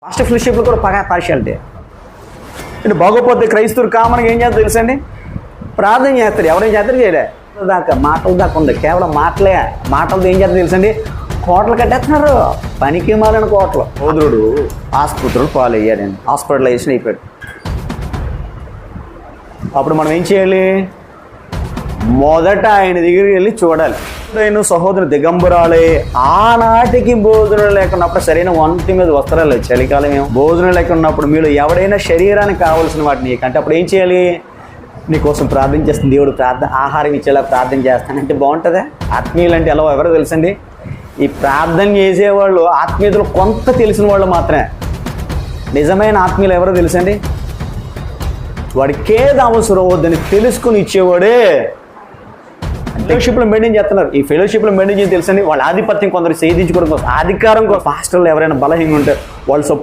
Pastor ఫెలోషిప్లో కూడా partiality. అంటే బాగోపోతే క్రైస్తవులు కామన్గా ఏం చేస్తారు తెలుసండి, ప్రార్థన చేస్తారు. ఎవరేం చేస్తారు చేయలే మాటల దాకా ఉంది, కేవలం మాటలతో ఏం చేస్తారు తెలుసండి, కోటలు కట్టేస్తున్నారు, పనికి మాలిన కోటలు. సోదరుడు ఆసుపత్రులు పాలు అయ్యాడండి, హాస్పిటలైజేషన్ అయిపోయాడు. అప్పుడు మనం ఏం చేయాలి, మొదట ఆయన దగ్గరికి వెళ్ళి చూడాలి. నేను సహోదరు దిగంబరాలే, ఆనాటికి భోజనం లేకున్నప్పుడు సరైన వంటి మీద వస్త్రాలు, చలికాలం ఏమో భోజనం లేకున్నప్పుడు మీరు ఎవడైనా శరీరానికి కావాల్సిన వాటిని అంటే అప్పుడు ఏం చేయాలి, నీకోసం ప్రార్థన చేస్తుంది దేవుడు, ఆహారం ఇచ్చేలా ప్రార్థన చేస్తానంటే బాగుంటుందా? ఆత్మీయులు అంటే ఎలా ఎవరో తెలుసండి, ఈ ప్రార్థన చేసేవాళ్ళు ఆత్మీయతలు కొంత తెలిసిన వాళ్ళు మాత్రమే. నిజమైన ఆత్మీయులు ఎవరో తెలుసండి, వాడికేది అవసరం వద్దని తెలుసుకుని ఇచ్చేవాడే. ఫెలోషిప్లో మెయింటైన్ చేస్తున్నారు. ఈ ఫెలోషిప్లో మెయింటైన్ చేసి తెలుసండి, వాళ్ళ ఆధిపత్యం కొందరు సేధించుకోవడం కోసం, అధికారం కోసం. పాస్టర్లు ఎవరైనా బలహీనంగా ఉంటే వాళ్ళు సపోర్ట్